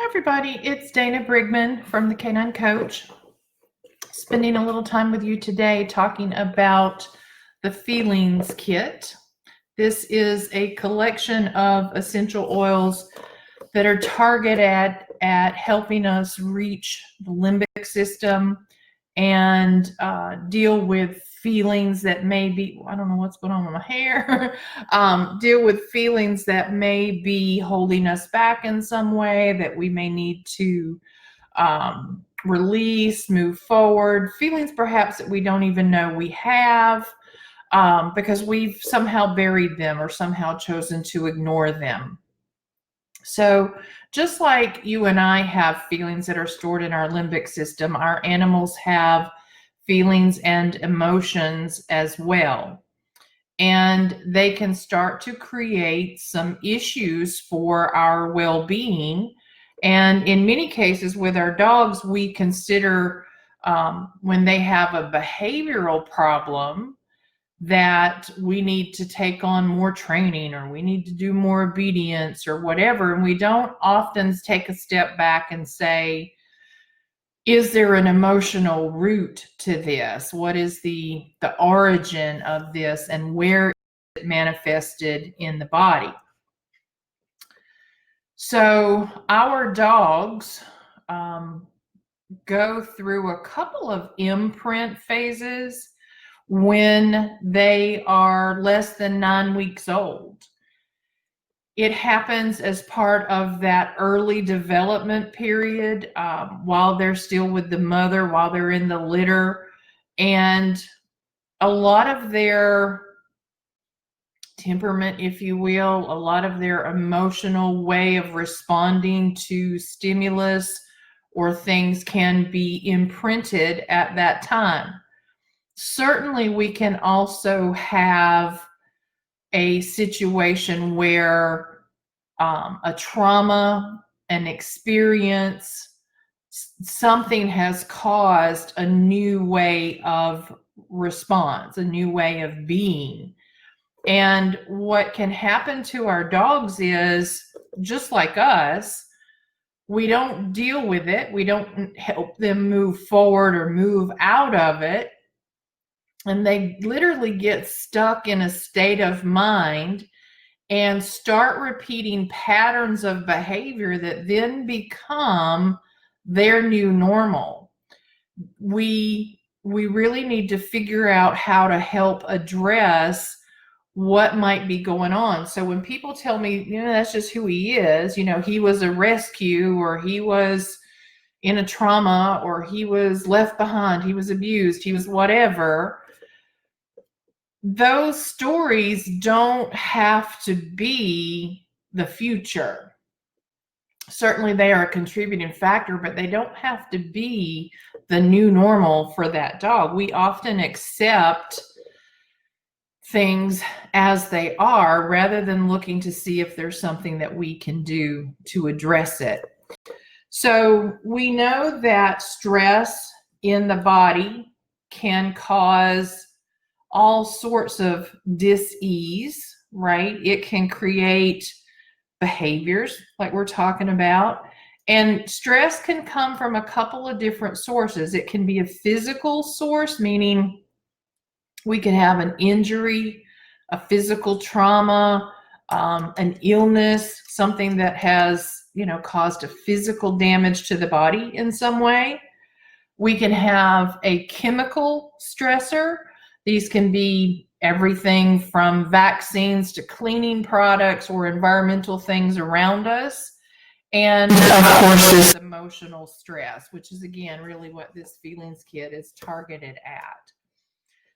Hi everybody, it's Dana Brigman from the Canine Coach. Spending a little time with you today talking about the Feelings Kit. This is a collection of essential oils that are targeted at helping us reach the limbic system and deal with feelings that may be, I don't know what's going on with my hair, deal with feelings that may be holding us back in some way that we may need to release, move forward, feelings perhaps that we don't even know we have because we've somehow buried them or somehow chosen to ignore them. So just like you and I have feelings that are stored in our limbic system, our animals have feelings and emotions as well. And they can start to create some issues for our well-being. And in many cases with our dogs, we consider when they have a behavioral problem that we need to take on more training or we need to do more obedience or whatever. And we don't often take a step back and say, is there an emotional root to this? What is the origin of this and where is it manifested in the body? So our dogs go through a couple of imprint phases when they are less than 9 weeks old. It happens as part of that early development period while they're still with the mother, while they're in the litter. And a lot of their temperament, if you will, a lot of their emotional way of responding to stimulus or things can be imprinted at that time. Certainly, we can also have a situation where a trauma, an experience, something has caused a new way of response, a new way of being. And what can happen to our dogs is, just like us, we don't deal with it. We don't help them move forward or move out of it. And they literally get stuck in a state of mind and start repeating patterns of behavior that then become their new normal. We really need to figure out how to help address what might be going on. So when people tell me, that's just who he is, he was a rescue or he was in a trauma or he was left behind, he was abused, he was whatever, those stories don't have to be the future. Certainly they are a contributing factor, but they don't have to be the new normal for that dog. We often accept things as they are rather than looking to see if there's something that we can do to address it. So we know that stress in the body can cause all sorts of dis-ease, right? It can create behaviors like we're talking about. And stress can come from a couple of different sources. It can be a physical source, meaning we can have an injury, a physical trauma, an illness, something that has, caused a physical damage to the body in some way. We can have a chemical stressor. These can be everything from vaccines to cleaning products or environmental things around us. And of course, this emotional stress, which is, again, really what this Feelings Kit is targeted at.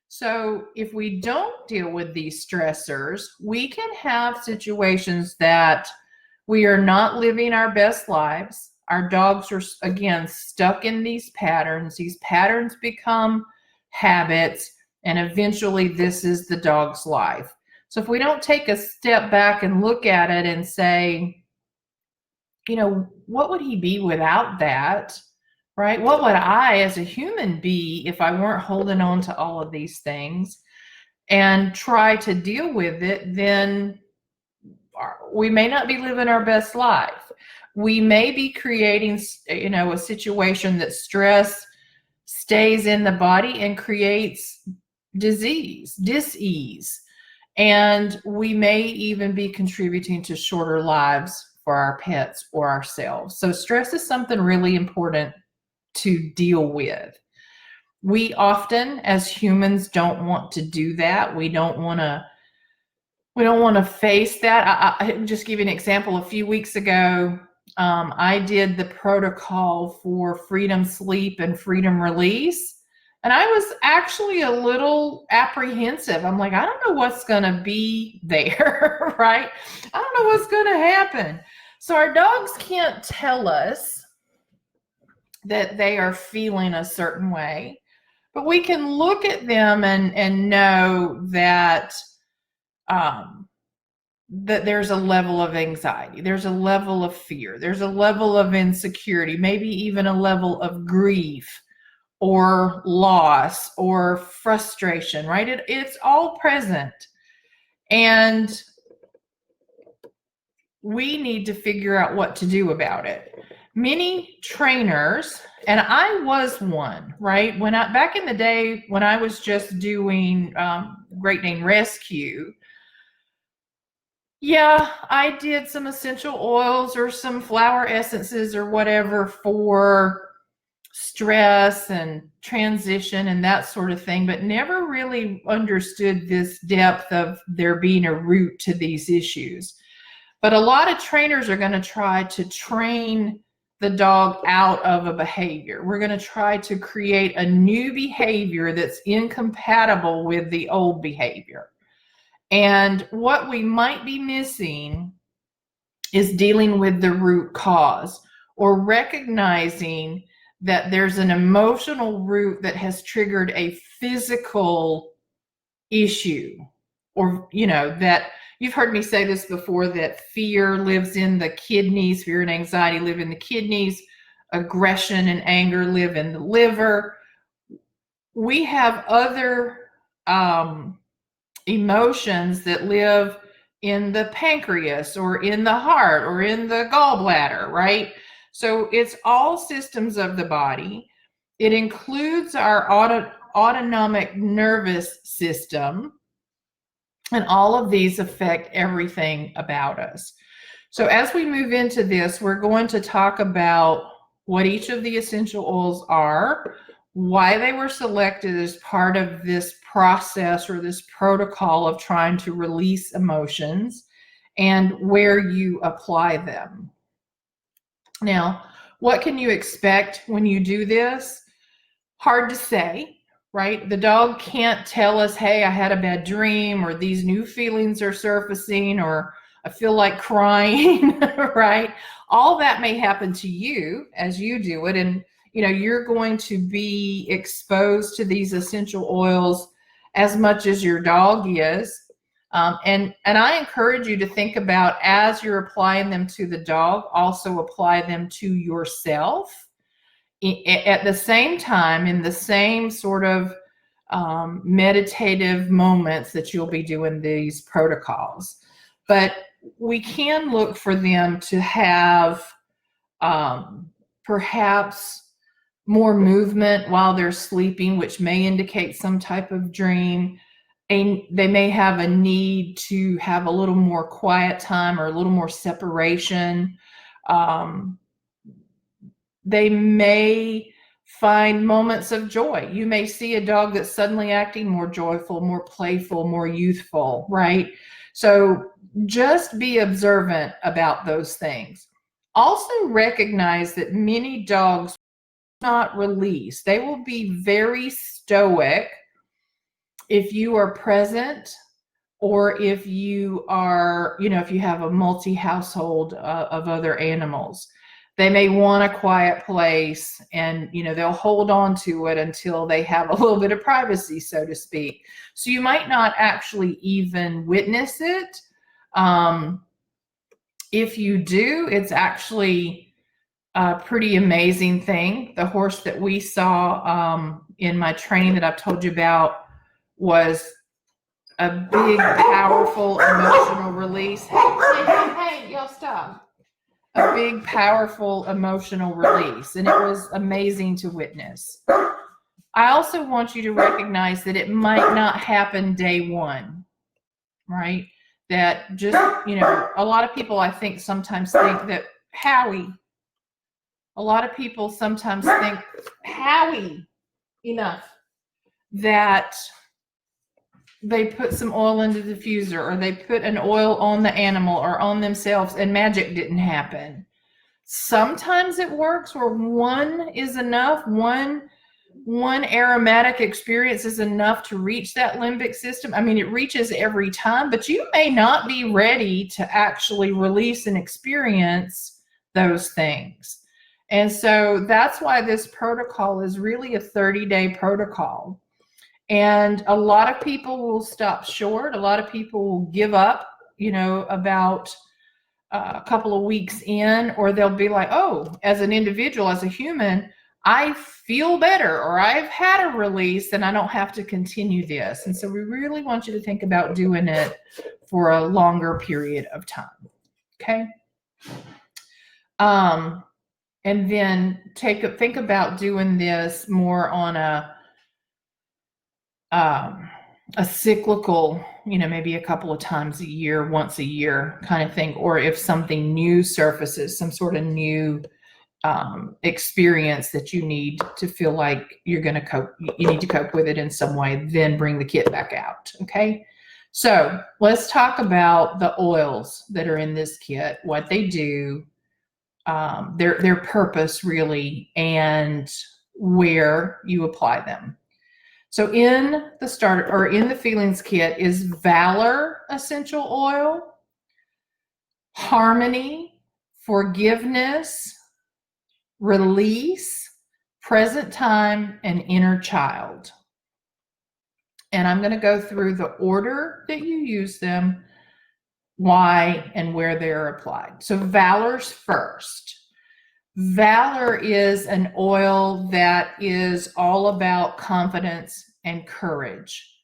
So if we don't deal with these stressors, we can have situations that we are not living our best lives. Our dogs are, again, stuck in these patterns. These patterns become habits, and eventually this is the dog's life. So if we don't take a step back and look at it and say, what would he be without that? Right? What would I as a human be if I weren't holding on to all of these things and try to deal with it? Then we may not be living our best life. we may be creating, a situation that stress stays in the body and creates dis-ease. And we may even be contributing to shorter lives for our pets or ourselves. So stress is something really important to deal with. We often, as humans, don't want to do that. We don't want to face that. I just give you an example. A few weeks ago, I did the protocol for freedom sleep and freedom release. And I was actually a little apprehensive. I'm like, I don't know what's going to be there, right? I don't know what's going to happen. So our dogs can't tell us that they are feeling a certain way, but we can look at them and know that that there's a level of anxiety, there's a level of fear, there's a level of insecurity, maybe even a level of grief or loss or frustration, right? It's all present. And we need to figure out what to do about it. Many trainers, and I was one, right? Back in the day when I was just doing Great Dane Rescue, yeah, I did some essential oils or some flower essences or whatever for stress and transition and that sort of thing, but never really understood this depth of there being a root to these issues. But a lot of trainers are going to try to train the dog out of a behavior. We're going to try to create a new behavior that's incompatible with the old behavior. And what we might be missing is dealing with the root cause, or recognizing that there's an emotional root that has triggered a physical issue. Or, that you've heard me say this before, that fear lives in the kidneys, fear and anxiety live in the kidneys, aggression and anger live in the liver. We have other emotions that live in the pancreas or in the heart or in the gallbladder, right? So it's all systems of the body. It includes our autonomic nervous system, and all of these affect everything about us. So as we move into this, we're going to talk about what each of the essential oils are, why they were selected as part of this process or this protocol of trying to release emotions, and where you apply them. Now, what can you expect when you do this? Hard to say, right? The dog can't tell us, hey, I had a bad dream, or these new feelings are surfacing, or I feel like crying, right? All that may happen to you as you do it. And, you're going to be exposed to these essential oils as much as your dog is. And I encourage you to think about, as you're applying them to the dog, also apply them to yourself at the same time, in the same sort of meditative moments that you'll be doing these protocols. But we can look for them to have perhaps more movement while they're sleeping, which may indicate some type of dream. And they may have a need to have a little more quiet time or a little more separation. They may find moments of joy. You may see a dog that's suddenly acting more joyful, more playful, more youthful, right? So just be observant about those things. Also recognize that many dogs will not release. They will be very stoic if you are present, or if you are, if you have a multi-household of other animals. They may want a quiet place, and, they'll hold on to it until they have a little bit of privacy, so to speak. So you might not actually even witness it. If you do, it's actually a pretty amazing thing. The horse that we saw in my training that I've told you about was a big, powerful emotional release. Hey, y'all stop. a big, powerful emotional release, and it was amazing to witness. I also want you to recognize that it might not happen day one, right? That just, a lot of people, I think, sometimes think that enough, that they put some oil in the diffuser, or they put an oil on the animal or on themselves, and magic didn't happen. Sometimes it works where one is enough, one aromatic experience is enough to reach that limbic system. I mean, it reaches every time, but you may not be ready to actually release and experience those things. And so that's why this protocol is really a 30-day protocol. And a lot of people will stop short. A lot of people will give up, about a couple of weeks in, or they'll be like, oh, as an individual, as a human, I feel better, or I've had a release and I don't have to continue this. And so we really want you to think about doing it for a longer period of time. Okay. And then think about doing this more on a cyclical, maybe a couple of times a year, once a year kind of thing. Or if something new surfaces, some sort of new experience that you need to feel like you need to cope with it in some way, then bring the kit back out. Okay. So let's talk about the oils that are in this kit, what they do, their purpose really, and where you apply them. So in the starter, or in the feelings kit, is Valor essential oil, harmony, forgiveness, release, present time, and inner child. And I'm going to go through the order that you use them, why, and where they're applied. So Valor's first. Valor is an oil that is all about confidence and courage.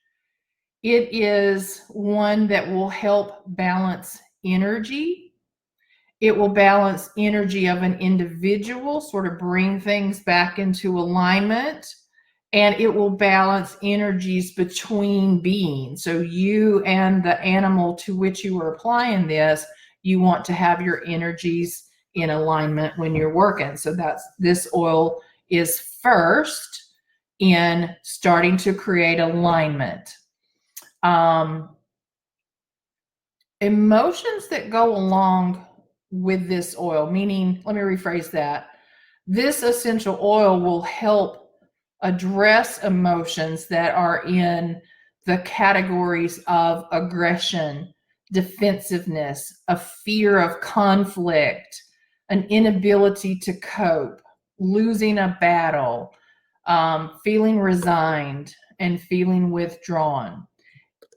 It is one that will help balance energy. It will balance energy of an individual, sort of bring things back into alignment, and it will balance energies between beings. So you and the animal to which you are applying this, you want to have your energies in alignment when you're working. So this oil is first in starting to create alignment. Emotions that go along with this oil, meaning, let me rephrase that. This essential oil will help address emotions that are in the categories of aggression, defensiveness, a fear of conflict, an inability to cope, losing a battle, feeling resigned, and feeling withdrawn.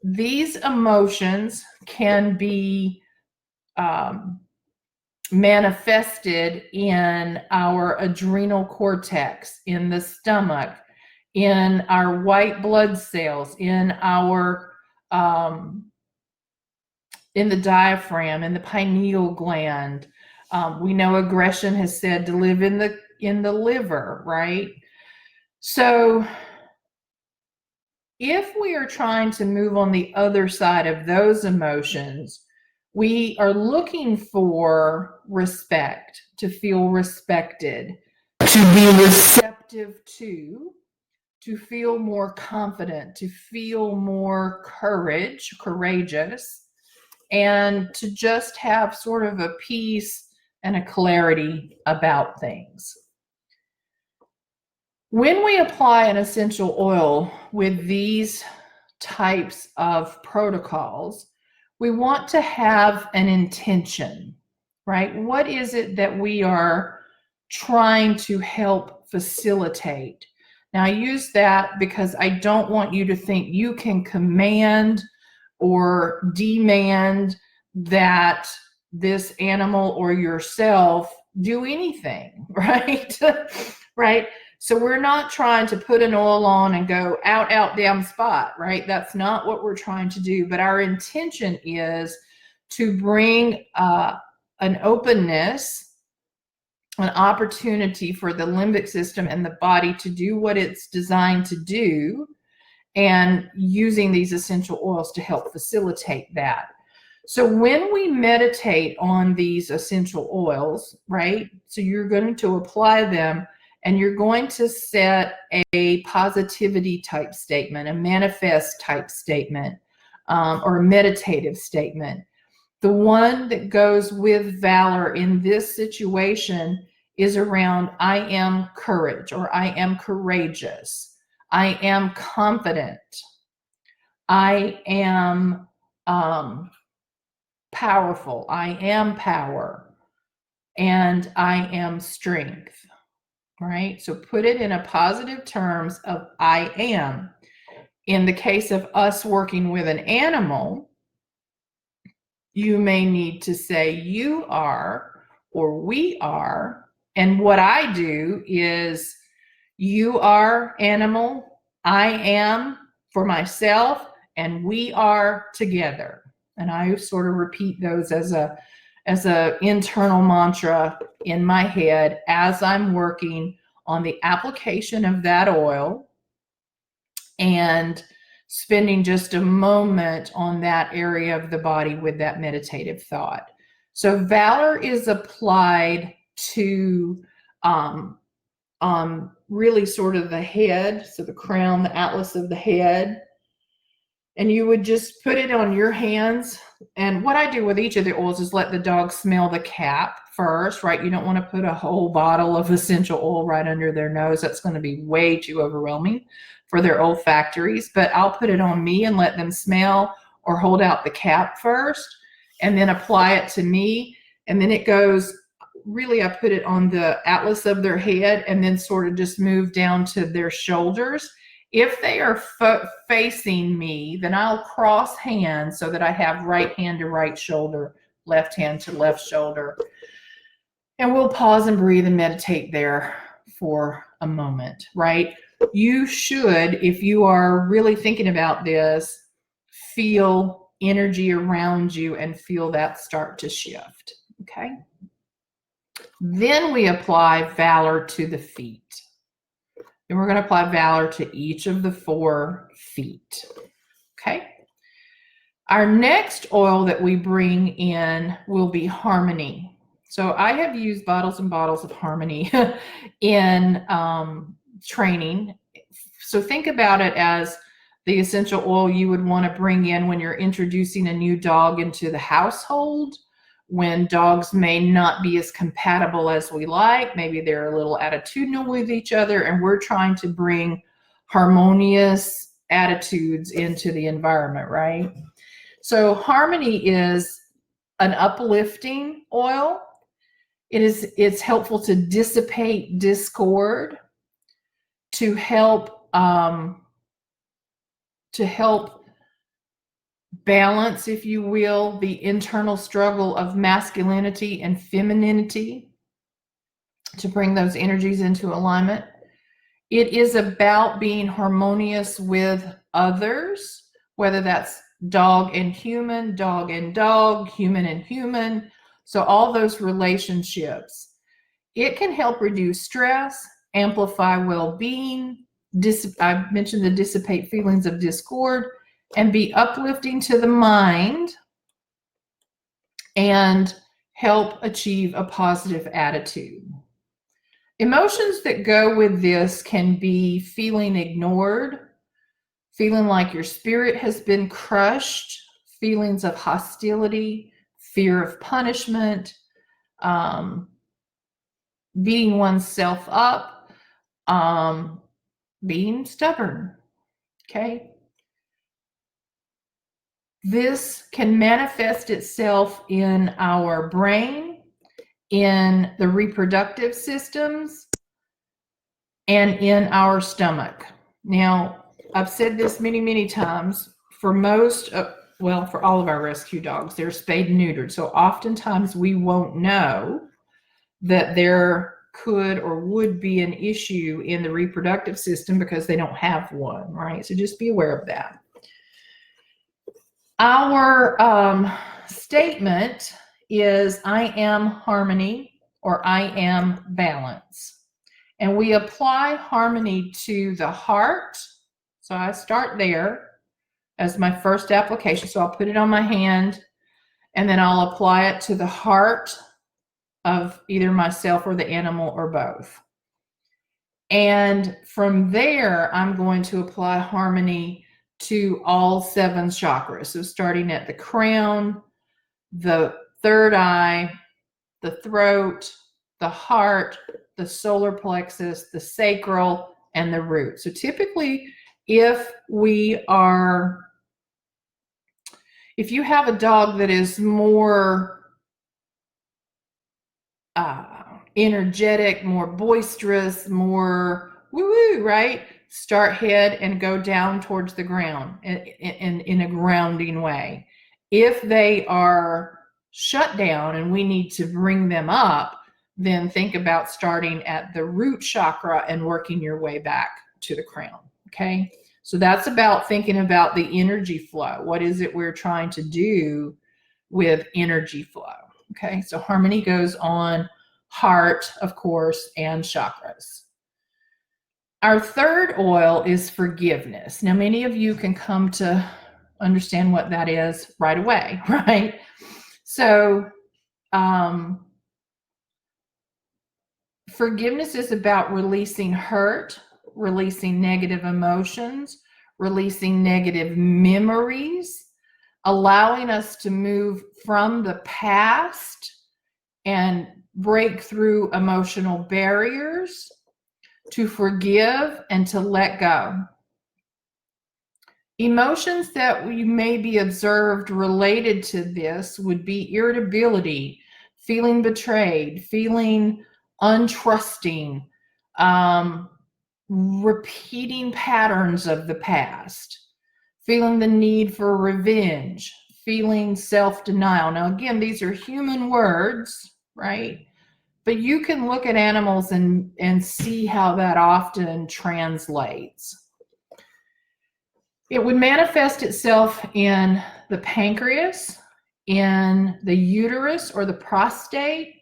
These emotions can be manifested in our adrenal cortex, in the stomach, in our white blood cells, in our in the diaphragm, in the pineal gland. We know aggression has said to live in the liver, right? So if we are trying to move on the other side of those emotions, we are looking for respect, to feel respected, to be receptive to feel more confident, to feel more courageous, and to just have sort of a peace and a clarity about things. When we apply an essential oil with these types of protocols, we want to have an intention, right? What is it that we are trying to help facilitate? Now, I use that because I don't want you to think you can command or demand that this animal or yourself do anything, right? Right? So we're not trying to put an oil on and go out, down spot, right? That's not what we're trying to do. But our intention is to bring an openness, an opportunity for the limbic system and the body to do what it's designed to do, and using these essential oils to help facilitate that. So when we meditate on these essential oils, right, so you're going to apply them and you're going to set a positivity type statement, a manifest type statement, or a meditative statement. The one that goes with Valor in this situation is around I am courage, or I am courageous. I am confident. I am powerful. I am power. And I am strength. Right? So put it in a positive terms of I am. In the case of us working with an animal, you may need to say you are or we are. And what I do is you are animal, I am for myself, and we are together. And I sort of repeat those as a internal mantra in my head as I'm working on the application of that oil and spending just a moment on that area of the body with that meditative thought. So Valor is applied to really sort of the head, so the crown, the atlas of the head. And you would just put it on your hands. And what I do with each of the oils is let the dog smell the cap first, right? You don't want to put a whole bottle of essential oil right under their nose. That's going to be way too overwhelming for their olfactories. But I'll put it on me and let them smell, or hold out the cap first and then apply it to me. And then it goes, really, I put it on the atlas of their head and then sort of just move down to their shoulders. If they are facing me, then I'll cross hands so that I have right hand to right shoulder, left hand to left shoulder. And we'll pause and breathe and meditate there for a moment, right? You should, if you are really thinking about this, feel energy around you and feel that start to shift, okay? Then we apply Valor to the feet. And we're going to apply Valor to each of the 4 feet. Okay. Our next oil that we bring in will be Harmony. So I have used bottles and bottles of Harmony in training. So think about it as the essential oil you would want to bring in when you're introducing a new dog into the household, when dogs may not be as compatible as we like. Maybe they're a little attitudinal with each other, and we're trying to bring harmonious attitudes into the environment, right? So Harmony is an uplifting oil. It's helpful to dissipate discord, to help balance, if you will, the internal struggle of masculinity and femininity, to bring those energies into alignment. It is about being harmonious with others, whether that's dog and human, dog and dog, human and human. So all those relationships. It can help reduce stress, amplify well-being. I mentioned the dissipate feelings of discord, and be uplifting to the mind and help achieve a positive attitude. Emotions that go with this can be feeling ignored, feeling like your spirit has been crushed, feelings of hostility, fear of punishment, beating oneself up, being stubborn, okay? This can manifest itself in our brain, in the reproductive systems, and in our stomach. Now, I've said this many, many times. For all of our rescue dogs, they're spayed and neutered. So oftentimes we won't know that there could or would be an issue in the reproductive system because they don't have one, right? So just be aware of that. Our statement is I am harmony or I am balance. And we apply harmony to the heart. So I start there as my first application. So I'll put it on my hand and then I'll apply it to the heart of either myself or the animal or both. And from there, I'm going to apply harmony to all 7 chakras. So starting at the crown, the third eye, the throat, the heart, the solar plexus, the sacral, and the root. So typically, if you have a dog that is more energetic, more boisterous, more woo-woo, right? Start head and go down towards the ground in a grounding way. If they are shut down and we need to bring them up, then think about starting at the root chakra and working your way back to the crown, okay? So that's about thinking about the energy flow. What is it we're trying to do with energy flow? Okay, so harmony goes on heart, of course, and chakras. Our third oil is forgiveness. Now, many of you can come to understand what that is right away, right? So, forgiveness is about releasing hurt, releasing negative emotions, releasing negative memories, allowing us to move from the past and break through emotional barriers, to forgive and to let go. Emotions that we may be observed related to this would be irritability, feeling betrayed, feeling untrusting, repeating patterns of the past, feeling the need for revenge, feeling self-denial. Now, again, these are human words, right? But you can look at animals and see how that often translates. It would manifest itself in the pancreas, in the uterus or the prostate,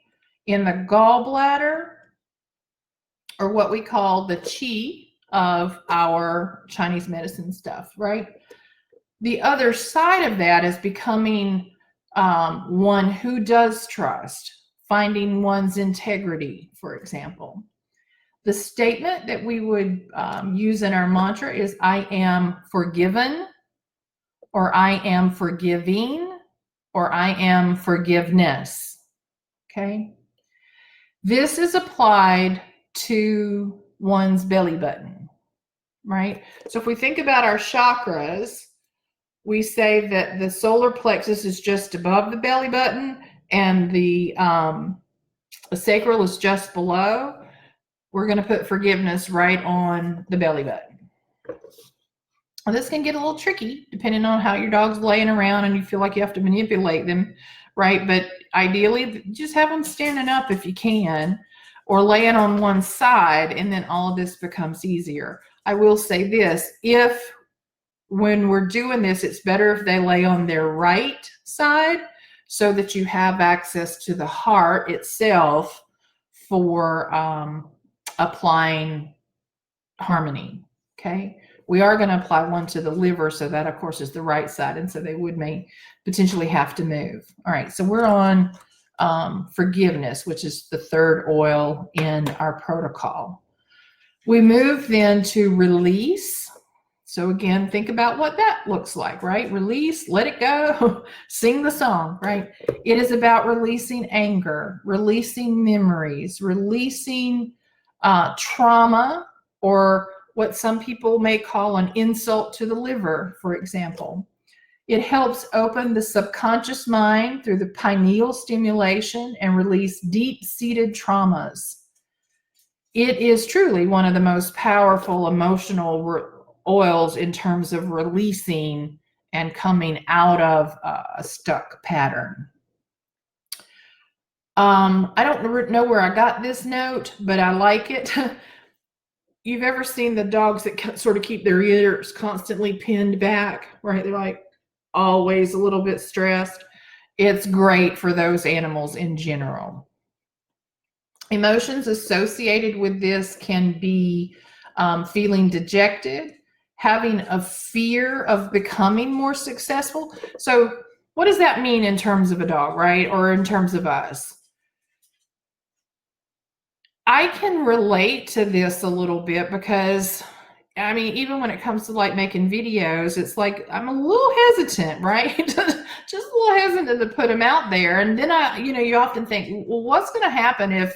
in the gallbladder, or what we call the qi of our Chinese medicine stuff, right? The other side of that is becoming one who does trust, finding one's integrity, for example. The statement that we would use in our mantra is, I am forgiven, or I am forgiving, or I am forgiveness. Okay? This is applied to one's belly button, right? So if we think about our chakras, we say that the solar plexus is just above the belly button and the sacral is just below. We're going to put forgiveness right on the belly button. Well, this can get a little tricky depending on how your dog's laying around and you feel like you have to manipulate them, right? But ideally, just have them standing up if you can, or laying on one side, and then all of this becomes easier. I will say this, when we're doing this, it's better if they lay on their right side so that you have access to the heart itself for applying harmony, okay? We are going to apply one to the liver, so that, of course, is the right side, and so they may potentially have to move. All right, so we're on forgiveness, which is the third oil in our protocol. We move then to release. So again, think about what that looks like, right? Release, let it go, sing the song, right? It is about releasing anger, releasing memories, releasing trauma, or what some people may call an insult to the liver, for example. It helps open the subconscious mind through the pineal stimulation and release deep-seated traumas. It is truly one of the most powerful emotional oils in terms of releasing and coming out of a stuck pattern. I don't know where I got this note, but I like it. You've ever seen the dogs that sort of keep their ears constantly pinned back, right? They're like always a little bit stressed. it's great for those animals in general. Emotions associated with this can be feeling dejected, having a fear of becoming more successful. So what does that mean in terms of a dog, right? Or in terms of us? I can relate to this a little bit because, I mean, even when it comes to like making videos, it's like I'm a little hesitant, right? Just a little hesitant to put them out there. And then you often think, well, what's going to happen if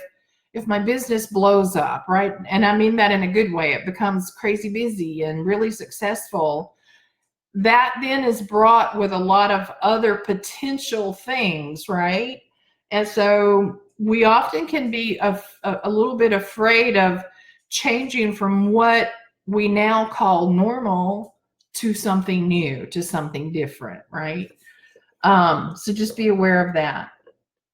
my business blows up, right? And I mean that in a good way. It becomes crazy busy and really successful. That then is brought with a lot of other potential things, right? And so we often can be a little bit afraid of changing from what we now call normal to something new, to something different, right? So just be aware of that.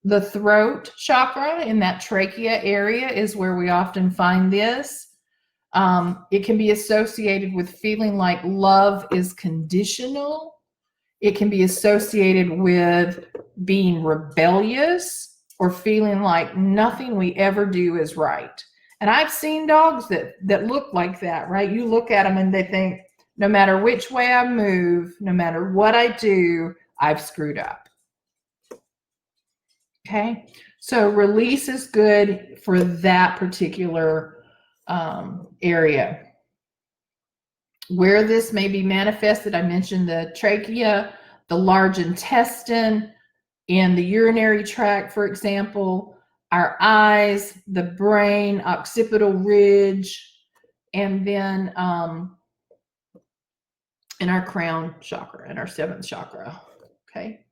The throat chakra in that trachea area is where we often find this. It can be associated with feeling like love is conditional. It can be associated with being rebellious or feeling like nothing we ever do is right. And I've seen dogs that look like that, right? You look at them and they think, no matter which way I move, no matter what I do, I've screwed up. Okay, so release is good for that particular area. Where this may be manifested, I mentioned the trachea, the large intestine, in the urinary tract, for example, our eyes, the brain, occipital ridge, and then in our crown chakra, in our seventh chakra. Okay.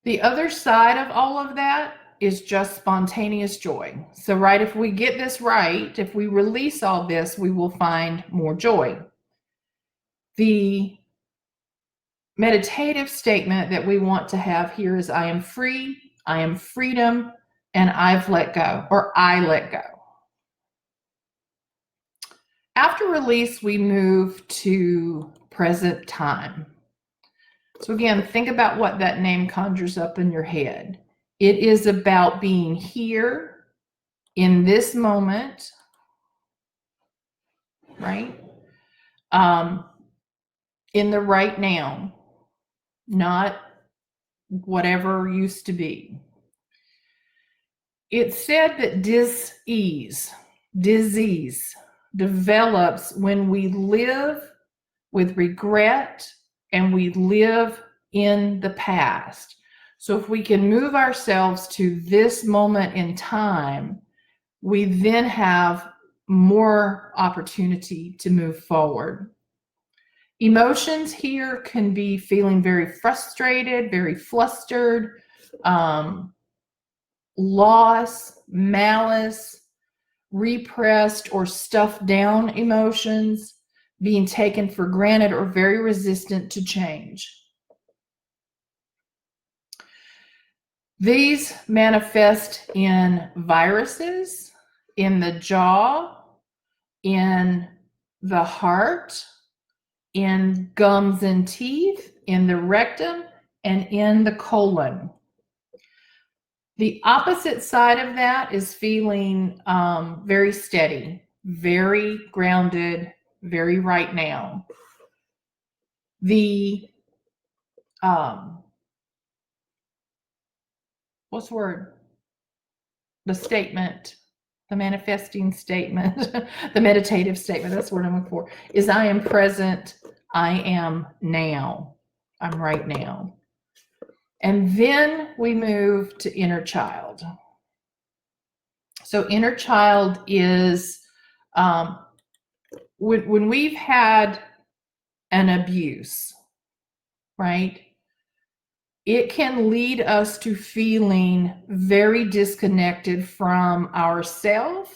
The other side of all of that is just spontaneous joy. So, right, if we get this right, if we release all this, we will find more joy. The meditative statement that we want to have here is I am free, I am freedom, and I've let go, or I let go. After release, we move to present time. So again, think about what that name conjures up in your head. It is about being here in this moment, right? In the right now, not whatever used to be. It's said that disease develops when we live with regret and we live in the past. So if we can move ourselves to this moment in time, we then have more opportunity to move forward. Emotions here can be feeling very frustrated, very flustered, loss, malice, repressed or stuffed down emotions, being taken for granted, or very resistant to change. These manifest in viruses, in the jaw, in the heart, in gums and teeth, in the rectum, and in the colon. The opposite side of that is feeling very steady, very grounded, very right now. The what's the word? The statement, the manifesting statement, the meditative statement, that's what I'm looking for, is I am present, I am now, I'm right now. And then we move to inner child. So inner child is when we've had an abuse, right? It can lead us to feeling very disconnected from ourselves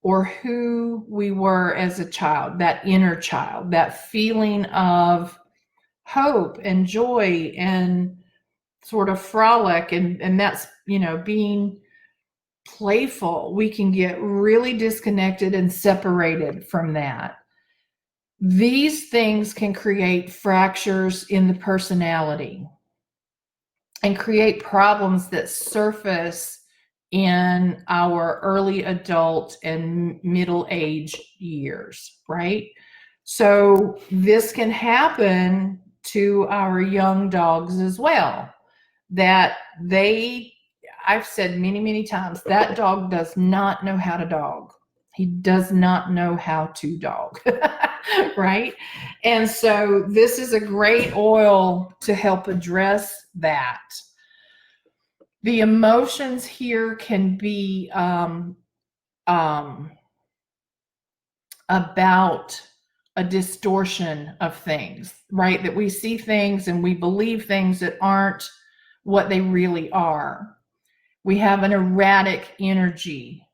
or who we were as a child, that inner child, that feeling of hope and joy and sort of frolic, and that's, being playful. We can get really disconnected and separated from that. These things can create fractures in the personality and create problems that surface in our early adult and middle age years, right? So this can happen to our young dogs as well, that I've said many, many times, that dog does not know how to dog. He does not know how to dog, right? And so this is a great oil to help address that. The emotions here can be about a distortion of things, right? That we see things and we believe things that aren't what they really are. We have an erratic energy.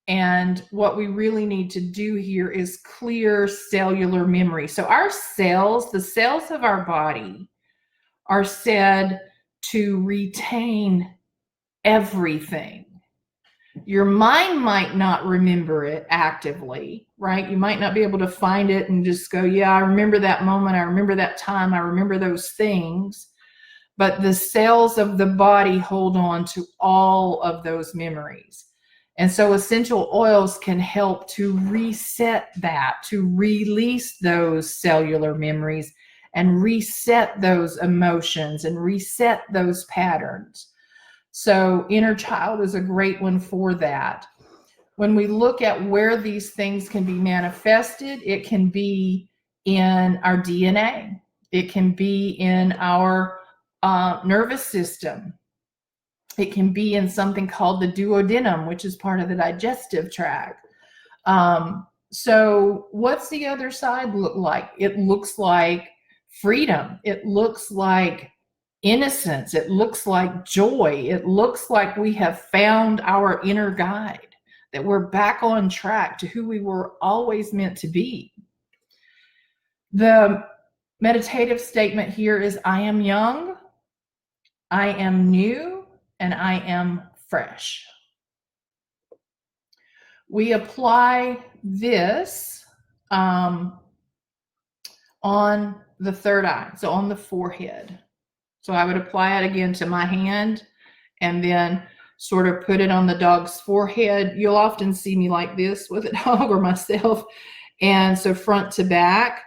And what we really need to do here is clear cellular memory. So our cells, the cells of our body, are said to retain everything. Your mind might not remember it actively, right? You might not be able to find it and just go, yeah, I remember that moment. I remember that time. I remember those things. But the cells of the body hold on to all of those memories. And so essential oils can help to reset that, to release those cellular memories and reset those emotions and reset those patterns. So inner child is a great one for that. When we look at where these things can be manifested, it can be in our DNA. It can be in our nervous system. It can be in something called the duodenum, which is part of the digestive tract. So what's the other side look like? It looks like freedom. It looks like innocence. It looks like joy. It looks like we have found our inner guide, that we're back on track to who we were always meant to be. The meditative statement here is, I am young, I am new, and I am fresh. We apply this on the third eye, so on the forehead. So I would apply it again to my hand and then sort of put it on the dog's forehead. You'll often see me like this with a dog or myself. And so front to back,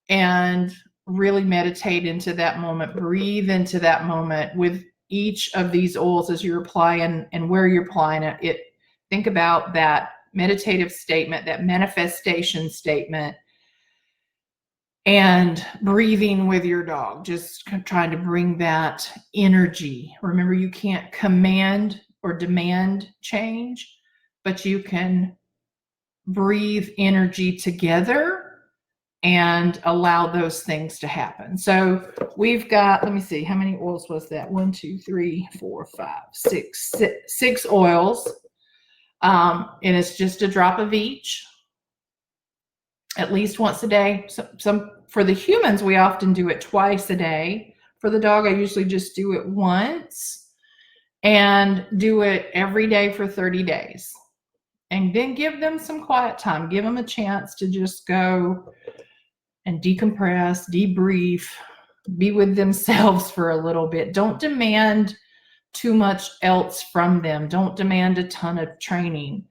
and really meditate into that moment. Breathe into that moment with each of these oils as you're applying and where you're applying it. Think about that meditative statement, that manifestation statement, and breathing with your dog, just trying to bring that energy. Remember, you can't command or demand change, but you can breathe energy together and allow those things to happen. So we've got, let me see, how many oils was that? 1, 2, 3, 4, 5, 6, 6 oils. And it's just a drop of each, at least once a day. Some for the humans, we often do it twice a day. For the dog, I usually just do it once, and do it every day for 30 days. And then give them some quiet time. Give them a chance to just go and decompress, debrief, be with themselves for a little bit. Don't demand too much else from them. Don't demand a ton of training.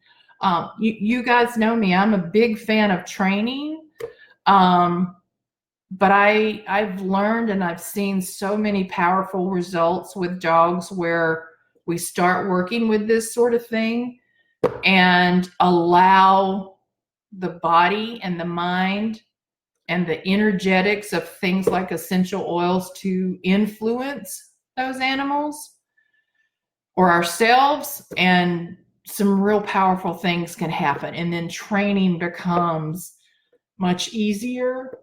You guys know me. I'm a big fan of training. But I've learned and I've seen so many powerful results with dogs where we start working with this sort of thing and allow the body and the mind and the energetics of things like essential oils to influence those animals or ourselves, and some real powerful things can happen. And then training becomes much easier,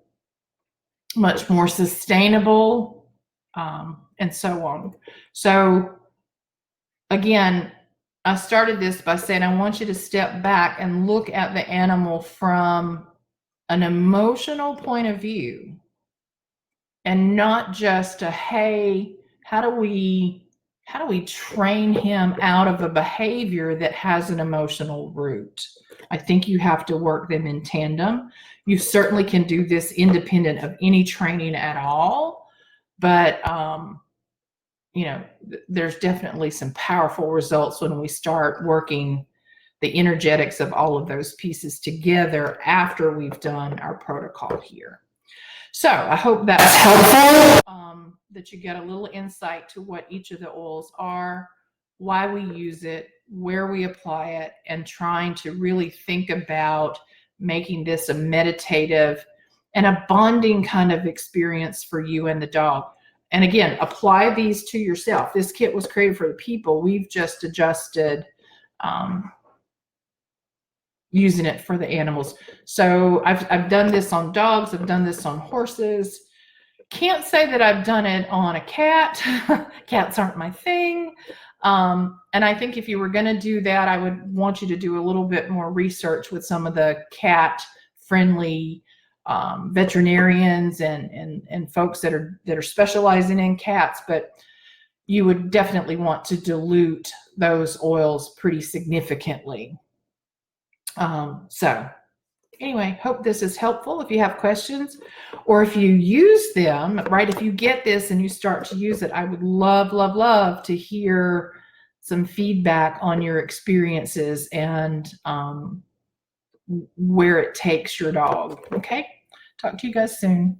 much more sustainable, and so on. So again, I started this by saying I want you to step back and look at the animal from an emotional point of view, and not just a, hey, how do we train him out of a behavior that has an emotional root? I think you have to work them in tandem. You certainly can do this independent of any training at all, but you know, there's definitely some powerful results when we start working the energetics of all of those pieces together after we've done our protocol here. So I hope that's helpful, that you get a little insight to what each of the oils are, why we use it, where we apply it, and trying to really think about making this a meditative and a bonding kind of experience for you and the dog. And again, apply these to yourself. This kit was created for the people. We've just adjusted using it for the animals. So I've done this on dogs. I've done this on horses. Can't say that I've done it on a cat. Cats aren't my thing. And I think if you were going to do that, I would want you to do a little bit more research with some of the cat-friendly veterinarians and folks that are specializing in cats. But you would definitely want to dilute those oils pretty significantly. So anyway, hope this is helpful. If you have questions or if you use them, right, if you get this and you start to use it, I would love, love, love to hear some feedback on your experiences and where it takes your dog. Okay, talk to you guys soon.